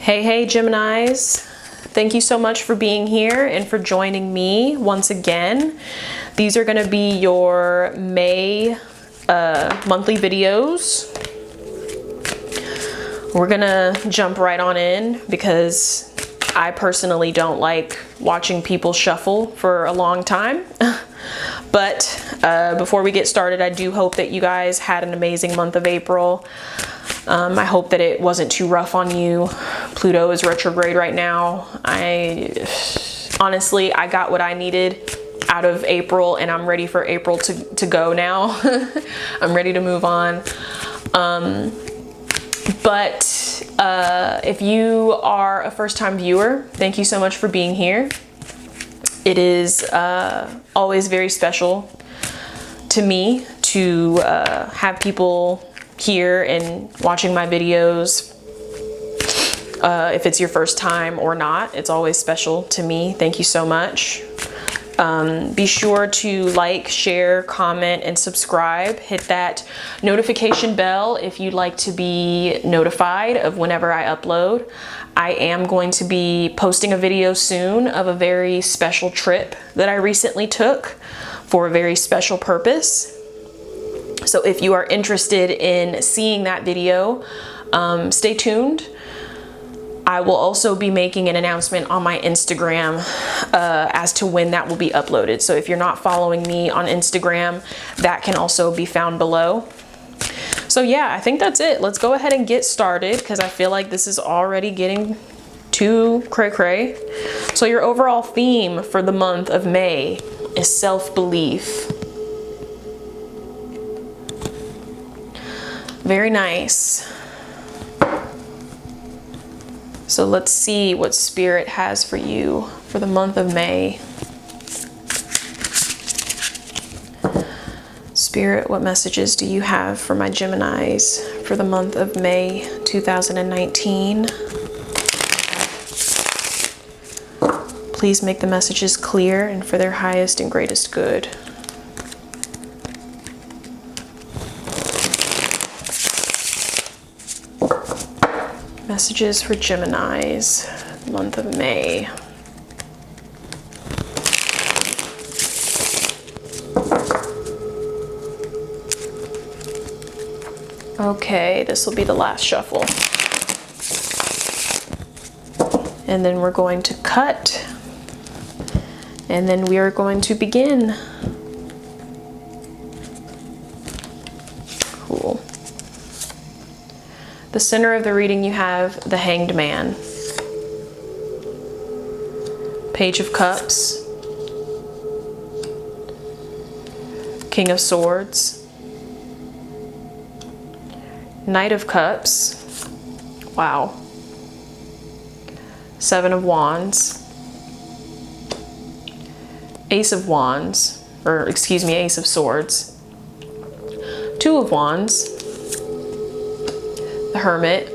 Hey Geminis, thank you so much for being here and for joining me once again. These are going to be your May monthly videos. We're going to jump right on in because I personally don't like watching people shuffle for a long time. But before we get started, I do hope that you guys had an amazing month of April. I hope that it wasn't too rough on you. Pluto is retrograde right now. Honestly, I got what I needed out of April and I'm ready for April to go now. I'm ready to move on. But if you are a first-time viewer, thank you so much for being here. It is always very special to me to have people here and watching my videos. If it's your first time or not, it's always special to me. Thank you so much. Be sure to like, share, comment, and subscribe. Hit that notification bell if you'd like to be notified of whenever I upload. I am going to be posting a video soon of a very special trip that I recently took for a very special purpose. So if you are interested in seeing that video, stay tuned. I will also be making an announcement on my Instagram as to when that will be uploaded. So if you're not following me on Instagram, that can also be found below. So yeah, I think that's it. Let's go ahead and get started because I feel like this is already getting too cray-cray. So your overall theme for the month of May is self-belief. Very nice. So let's see what Spirit has for you for the month of May. Spirit, what messages do you have for my Geminis for the month of May 2019? Please make the messages clear and for their highest and greatest good. Messages for Geminis, month of May. Okay, this will be the last shuffle. And then we're going to cut. And then we are going to begin. Cool. The center of the reading you have the Hanged Man, Page of Cups, King of Swords, Knight of Cups, wow, Seven of Wands, Ace of Wands, or excuse me, Ace of Swords, Two of Wands, the Hermit,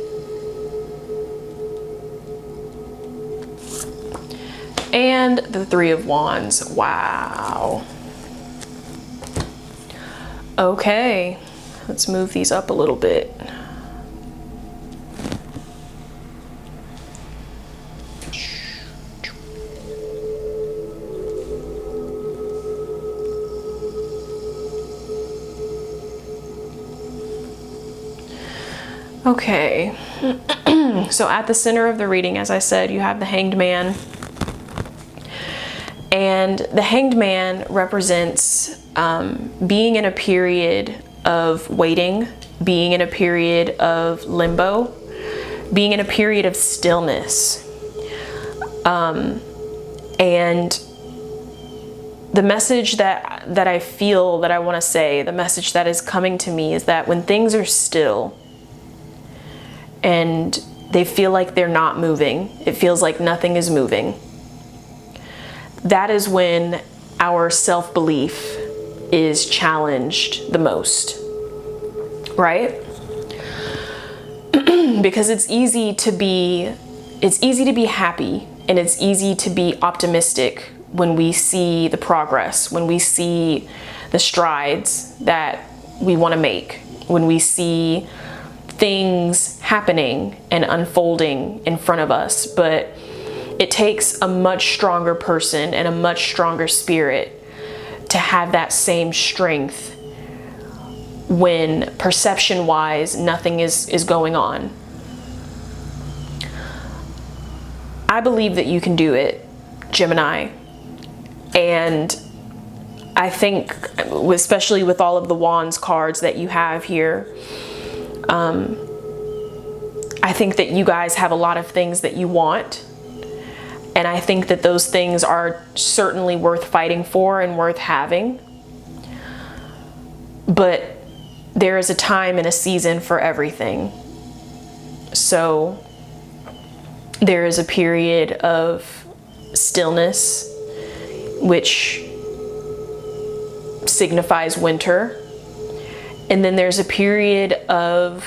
and the Three of Wands. Wow. Okay, let's move these up a little bit. Okay, so at the center of the reading, as I said, you have the Hanged Man. And the Hanged Man represents being in a period of waiting, being in a period of limbo, being in a period of stillness. And the message that I feel that I want to say, the message that is coming to me is that when things are still, and they feel like they're not moving, it feels like nothing is moving, that is when our self-belief is challenged the most, right? Because it's easy to be happy and it's easy to be optimistic when we see the progress, when we see the strides that we want to make, when we see things happening and unfolding in front of us, but it takes a much stronger person and a much stronger spirit to have that same strength when perception-wise nothing is going on. I believe that you can do it, Gemini. And I think, especially with all of the Wands cards that you have here, I think that you guys have a lot of things that you want. And I think that those things are certainly worth fighting for and worth having. But there is a time and a season for everything. So there is a period of stillness, which signifies winter. And then there's a period of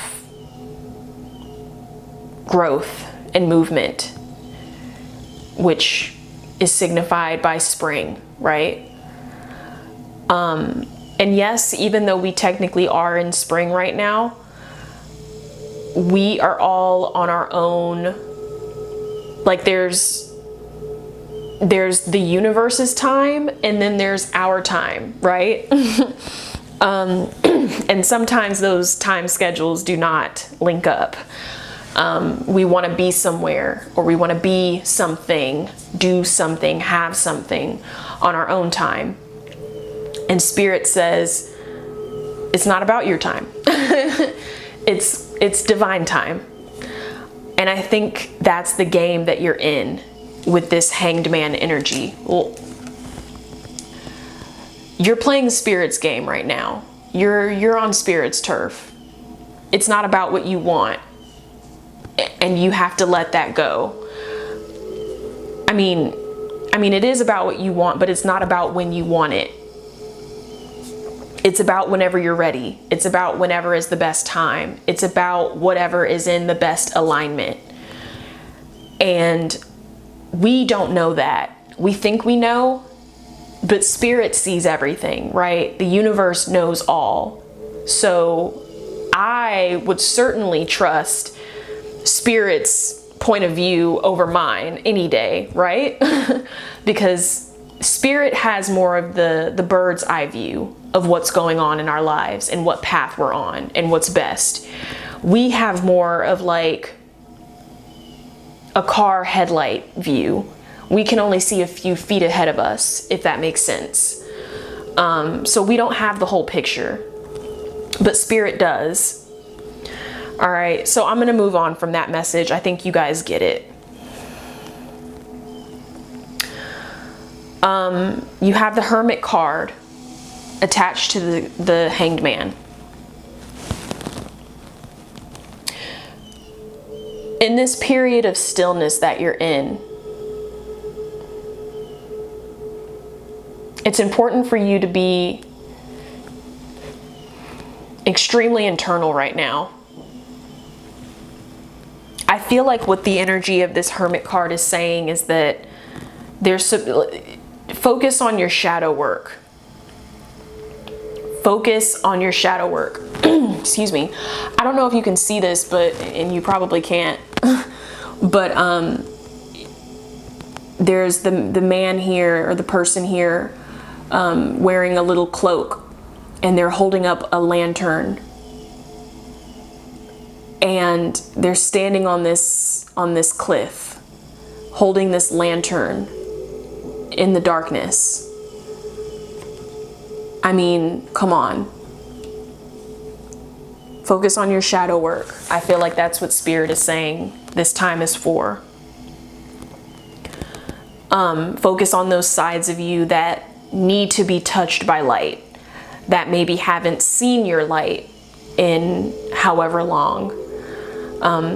growth and movement, which is signified by spring, right? And yes, even though we technically are in spring right now, we are all on our own. Like there's the universe's time, and then there's our time, right? And sometimes those time schedules do not link up. We want to be somewhere, or we want to be something, do something, have something on our own time. And Spirit says, it's not about your time. It's divine time. And I think that's the game that you're in with this Hanged Man energy. Well, you're playing Spirit's game right now. You're on Spirit's turf. It's not about what you want, and you have to let that go. I mean, it is about what you want, but it's not about when you want it. It's about whenever you're ready. It's about whenever is the best time. It's about whatever is in the best alignment. And we don't know that. We think we know, but Spirit sees everything, right? The universe knows all. So I would certainly trust Spirit's point of view over mine any day, right? Because Spirit has more of the bird's eye view of what's going on in our lives and what path we're on and what's best. We have more of like a car headlight view. We can only see a few feet ahead of us, if that makes sense. So we don't have the whole picture, but Spirit does. All right, so I'm gonna move on from that message. I think you guys get it. You have the Hermit card attached to the Hanged Man. In this period of stillness that you're in, it's important for you to be extremely internal right now. I feel like what the energy of this Hermit card is saying is that focus on your shadow work. Focus on your shadow work. Excuse me. I don't know if you can see this, and you probably can't, but there's the man here, or the person here, wearing a little cloak, and they're holding up a lantern, and they're standing on this cliff, holding this lantern in the darkness. I mean, come on. Focus on your shadow work. I feel like that's what Spirit is saying this time is for. Focus on those sides of you that need to be touched by light, that maybe haven't seen your light in however long.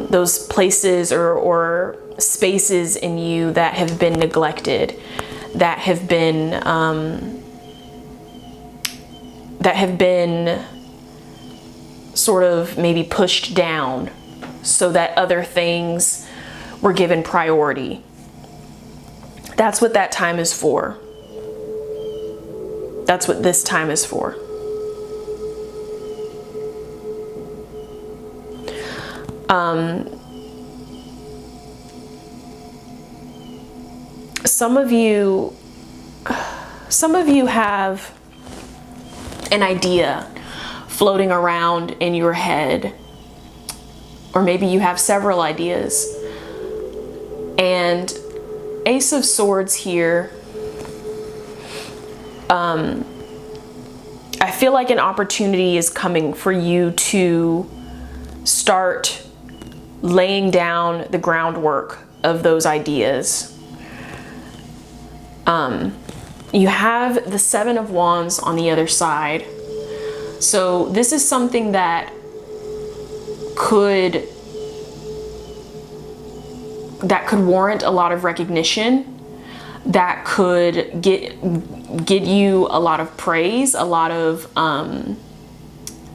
Those places or spaces in you that have been neglected, that have been sort of maybe pushed down so that other things were given priority. That's what that time is for. That's what this time is for. Some of you have an idea floating around in your head, or maybe you have several ideas. And Ace of Swords here, I feel like an opportunity is coming for you to start laying down the groundwork of those ideas. You have the Seven of Wands on the other side. So this is something that could warrant a lot of recognition, that could get you a lot of praise, a lot of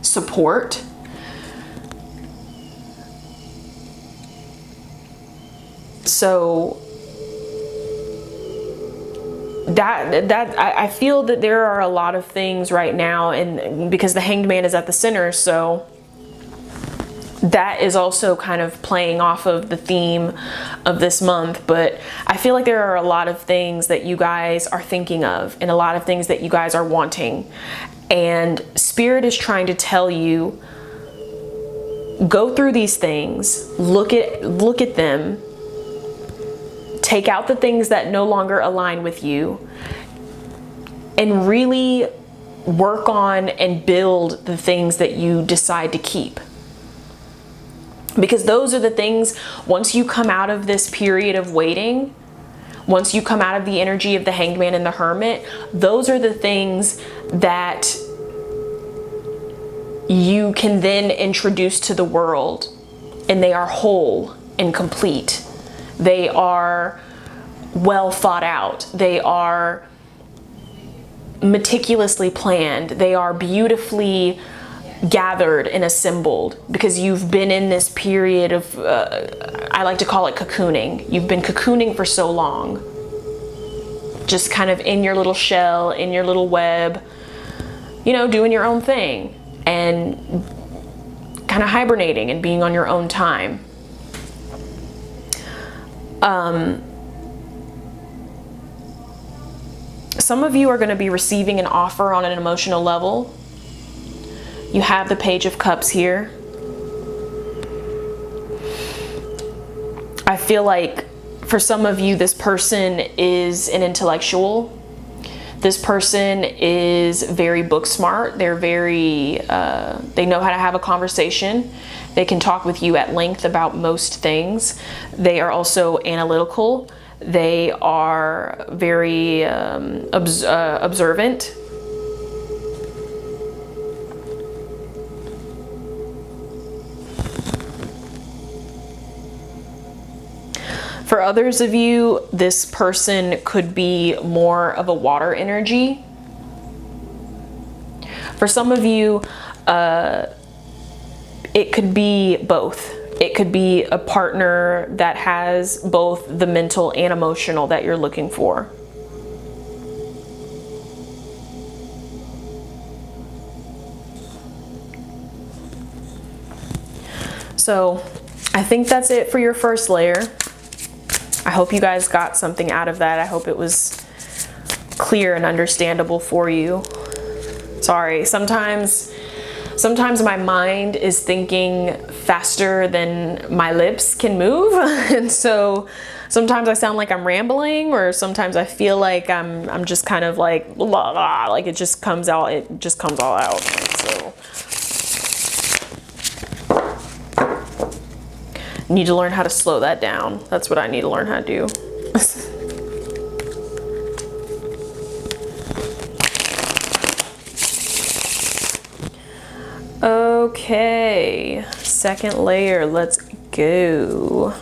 support. So I feel that there are a lot of things right now, and because the Hanged Man is at the center, so that is also kind of playing off of the theme of this month. But I feel like there are a lot of things that you guys are thinking of, and a lot of things that you guys are wanting, and Spirit is trying to tell you, go through these things, look at them, take out the things that no longer align with you, and really work on and build the things that you decide to keep. Because those are the things, once you come out of this period of waiting, once you come out of the energy of the Hanged Man and the Hermit, those are the things that you can then introduce to the world, and they are whole and complete. They are well thought out. They are meticulously planned. They are beautifully gathered and assembled, because you've been in this period of, I like to call it cocooning. You've been cocooning for so long. Just kind of in your little shell, in your little web, you know, doing your own thing and kind of hibernating and being on your own time. Some of you are going to be receiving an offer on an emotional level. You have the Page of Cups here. I feel like for some of you, this person is an intellectual. This person is very book smart. They're very, they know how to have a conversation. They can talk with you at length about most things. They are also analytical. They are very observant. For others of you, this person could be more of a water energy. For some of you, it could be both. It could be a partner that has both the mental and emotional that you're looking for. So I think that's it for your first layer. I hope you guys got something out of that. I hope it was clear and understandable for you. Sorry, sometimes my mind is thinking faster than my lips can move. And so sometimes I sound like I'm rambling, or sometimes I feel like I'm just kind of like, blah, blah, like it just comes all out. So I need to learn how to slow that down. That's what I need to learn how to do. Okay, second layer, let's go.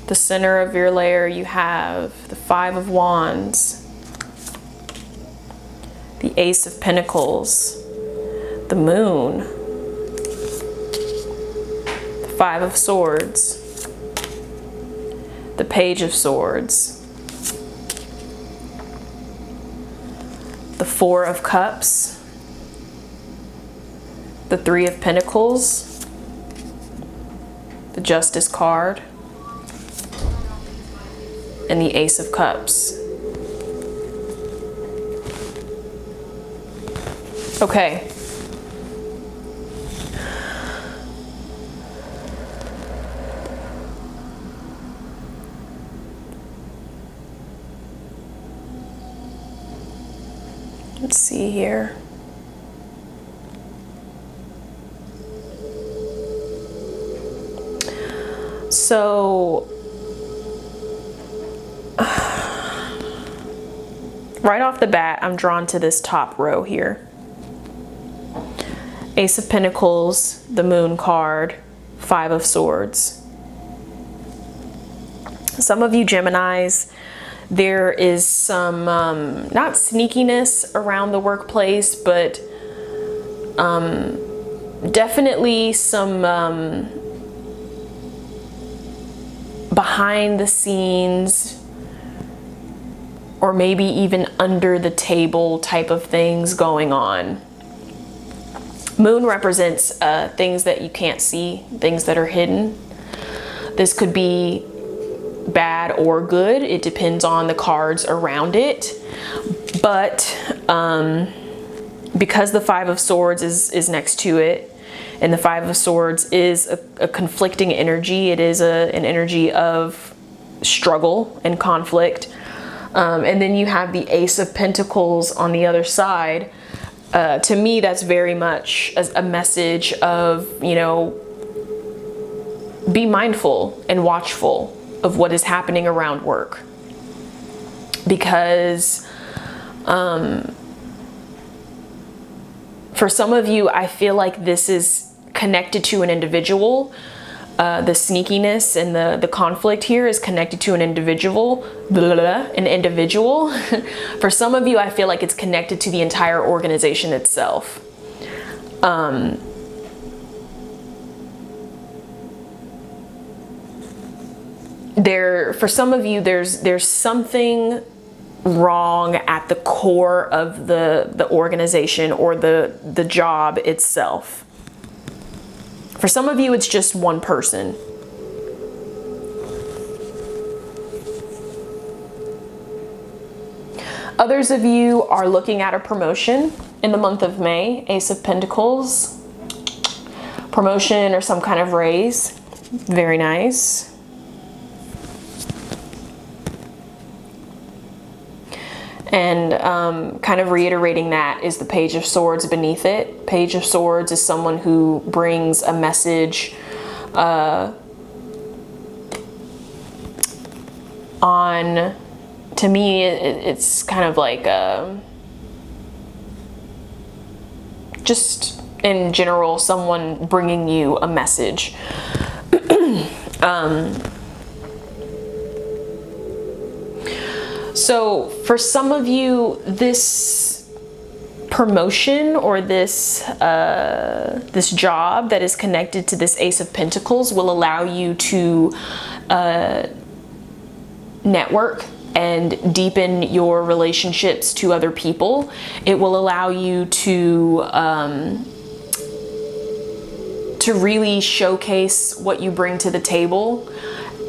The center of your layer, you have the Five of Wands, the Ace of Pentacles, the Moon, the Five of Swords, the Page of Swords, the Four of Cups, the Three of Pentacles, the Justice card, and the Ace of Cups. Okay. Let's see here. So, right off the bat, I'm drawn to this top row here. Ace of Pentacles, the Moon card, Five of Swords. Some of you Geminis, there is some, not sneakiness around the workplace, but definitely some behind the scenes, or maybe even under the table type of things going on. Moon represents things that you can't see, things that are hidden. This could be bad or good. It depends on the cards around it. But because the Five of Swords is next to it, and the Five of Swords is a conflicting energy, it is an energy of struggle and conflict. And then you have the Ace of Pentacles on the other side. To me, that's very much a message of, you know, be mindful and watchful of what is happening around work. Because for some of you, I feel like this is connected to an individual. The sneakiness and the conflict here is connected to an individual. For some of you, I feel like it's connected to the entire organization itself. For some of you, there's something wrong at the core of the organization or the job itself. For some of you, it's just one person. Others of you are looking at a promotion in the month of May. Ace of Pentacles. Promotion or some kind of raise. Very nice. And kind of reiterating that is the Page of Swords beneath it. Page of Swords is someone who brings a message on, to me, it's kind of like just in general, someone bringing you a message. So for some of you, this promotion or this job that is connected to this Ace of Pentacles will allow you to network and deepen your relationships to other people. It will allow you to really showcase what you bring to the table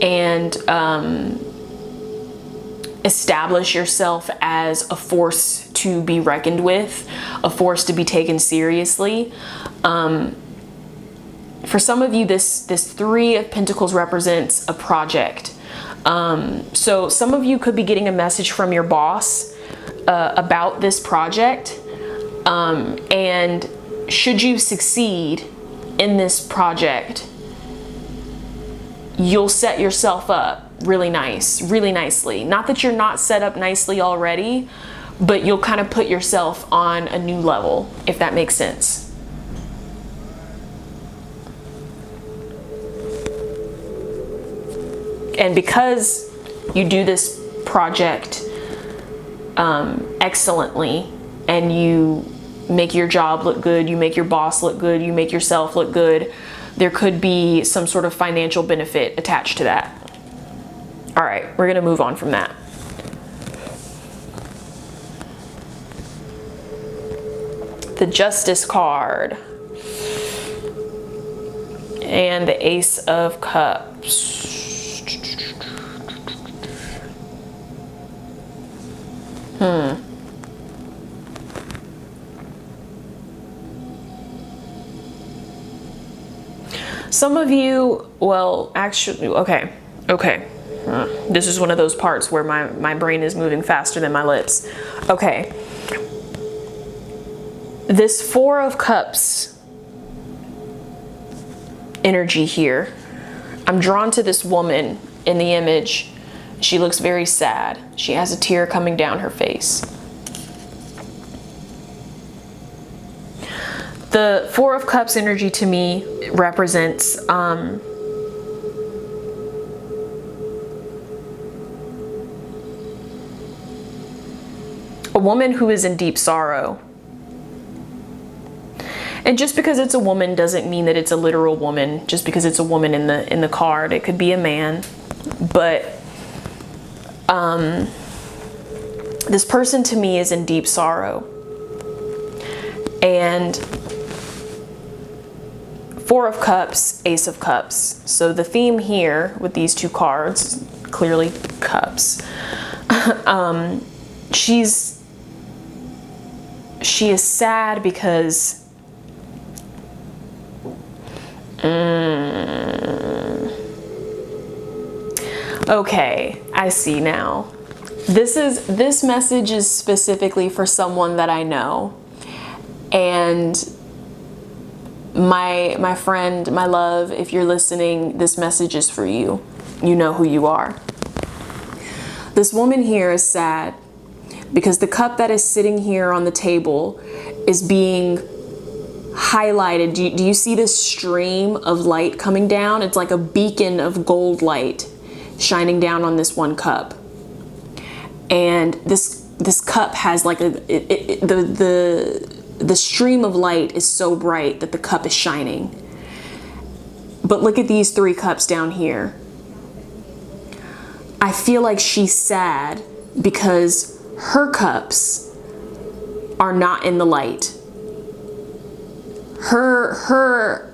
and establish yourself as a force to be reckoned with, a force to be taken seriously. For some of you, this Three of Pentacles represents a project. So some of you could be getting a message from your boss about this project. And should you succeed in this project, you'll set yourself up really nicely. Not that you're not set up nicely already, but you'll kind of put yourself on a new level, if that makes sense. And because you do this project excellently, and you make your job look good, you make your boss look good, you make yourself look good, there could be some sort of financial benefit attached to that. All right, we're gonna move on from that. The Justice card. and the Ace of Cups. Some of you, well, actually, okay. This is one of those parts where my brain is moving faster than my lips. Okay. This Four of Cups energy here. I'm drawn to this woman in the image. She looks very sad. She has a tear coming down her face. The Four of Cups energy to me represents a woman who is in deep sorrow. And just because it's a woman doesn't mean that it's a literal woman. Just because it's a woman in the card, it could be a man. But this person to me is in deep sorrow. And Four of Cups, Ace of Cups. So the theme here with these two cards, clearly cups. She is sad because okay, I see now. This message is specifically for someone that I know. And my friend, my love, if you're listening, this message is for you. You know who you are. This woman here is sad because the cup that is sitting here on the table is being highlighted. Do you see this stream of light coming down? It's like a beacon of gold light shining down on this one cup. And this cup has like the stream of light is so bright that the cup is shining. But look at these three cups down here. I feel like she's sad because her cups are not in the light. Her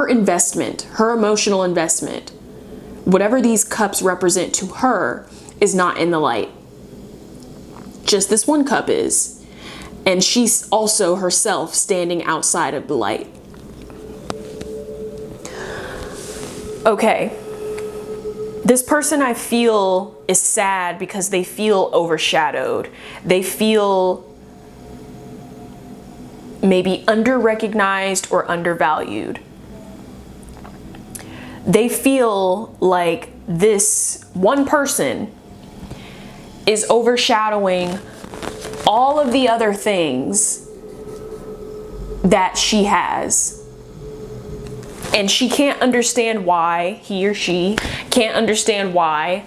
investment, her emotional investment, whatever these cups represent to her, is not in the light. Just this one cup is. And she's also herself standing outside of the light. Okay. This person I feel is sad because they feel overshadowed. They feel maybe under-recognized or undervalued. They feel like this one person is overshadowing all of the other things that she has. And she can't understand why, he or she can't understand why,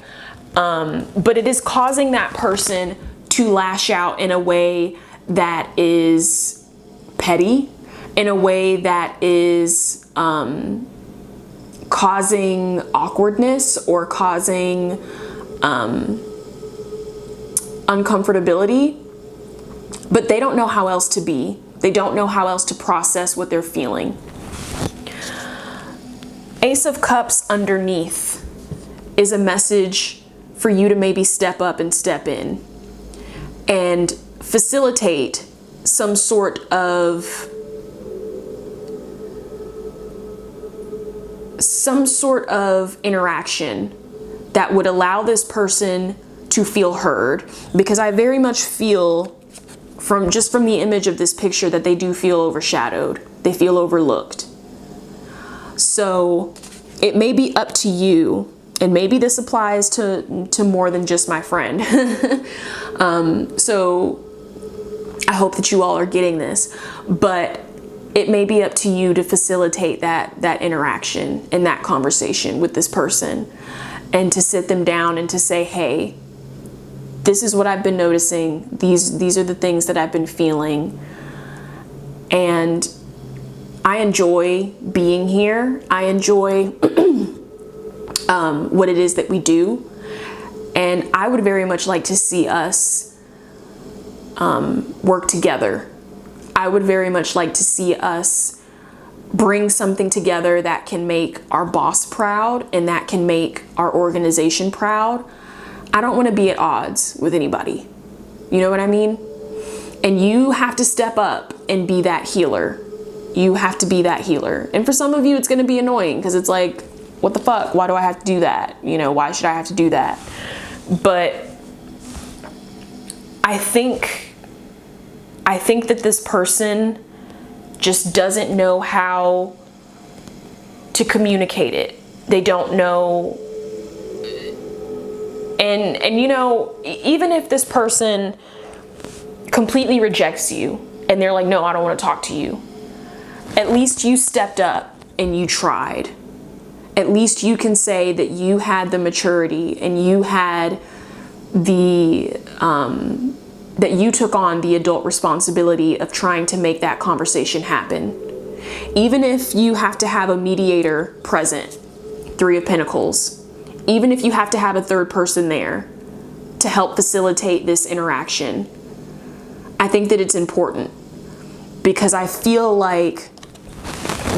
but it is causing that person to lash out in a way that is petty, in a way that is causing awkwardness or causing uncomfortability, but they don't know how else to be. They don't know how else to process what they're feeling. Ace of Cups underneath is a message for you to maybe step up and step in and facilitate some sort of interaction that would allow this person to feel heard, because I very much feel from the image of this picture that they do feel overshadowed. They feel overlooked. So it may be up to you, and maybe this applies to more than just my friend. So I hope that you all are getting this, but it may be up to you to facilitate that interaction and that conversation with this person, and to sit them down and to say, hey, this is what I've been noticing. These are the things that I've been feeling. And I enjoy being here. I enjoy what it is that we do. And I would very much like to see us work together. I would very much like to see us bring something together that can make our boss proud and that can make our organization proud, I don't want to be at odds with anybody. You know what I mean? And you have to step up and be that healer. You have to be that healer. And for some of you, it's going to be annoying because it's like, what the fuck? Why do I have to do that? You know, why should I have to do that? But I think that this person just doesn't know how to communicate it. They don't know. And you know, even if this person completely rejects you and they're like, no, I don't want to talk to you, at least you stepped up and you tried. At least you can say that you had the maturity and you had the, that you took on the adult responsibility of trying to make that conversation happen. Even if you have to have a mediator present, Three of Pentacles, even if you have to have a third person there to help facilitate this interaction, I think that it's important, because I feel like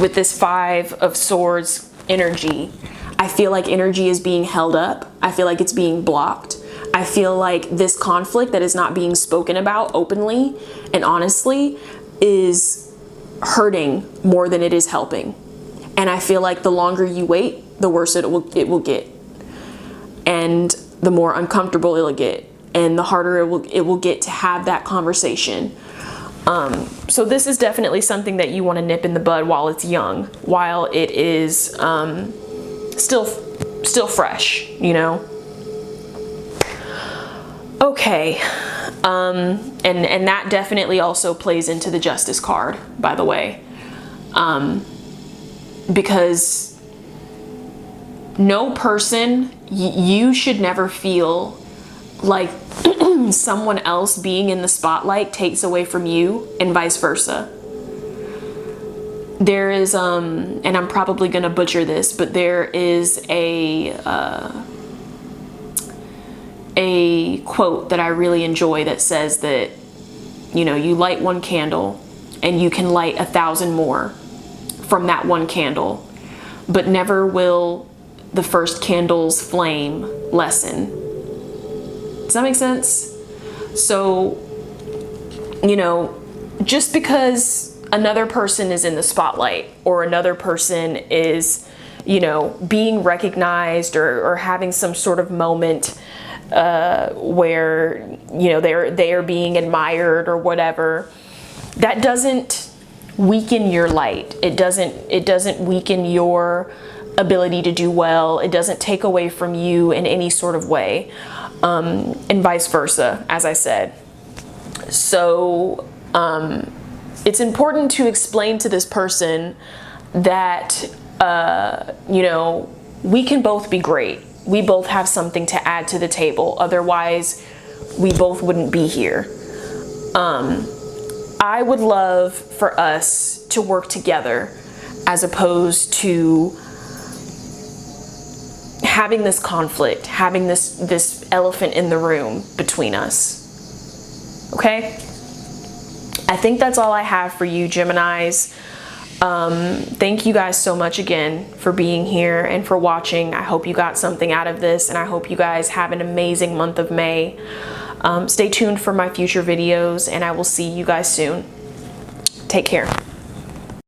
with this Five of Swords energy, I feel like energy is being held up. I feel like it's being blocked. I feel like this conflict that is not being spoken about openly and honestly is hurting more than it is helping. And I feel like the longer you wait, the worse it will get. And the more uncomfortable it'll get. And the harder it will get to have that conversation. So this is definitely something that you want to nip in the bud while it's young, while it is still fresh, you know? Okay, and that definitely also plays into the Justice card, by the way, because no person, you should never feel like someone else being in the spotlight takes away from you, and vice versa. There is, and I'm probably gonna butcher this, but there is a quote that I really enjoy that says that, you know, you light one candle and you can light 1,000 more from that one candle, but never will the first candle's flame lessen. Does that make sense? So, you know, just because another person is in the spotlight or another person is, you know, being recognized or having some sort of moment where, you know, they are being admired or whatever, that doesn't weaken your light. It doesn't weaken your ability to do well. It doesn't take away from you in any sort of way, and vice versa, as I said. So it's important to explain to this person that you know, we can both be great. We both have something to add to the table. Otherwise, we both wouldn't be here. I would love for us to work together as opposed to having this conflict, having this elephant in the room between us. Okay? I think that's all I have for you, Geminis. Thank you guys so much again for being here and for watching. I hope you got something out of this, and I hope you guys have an amazing month of May. Stay tuned for my future videos, and I will see you guys soon. Take care.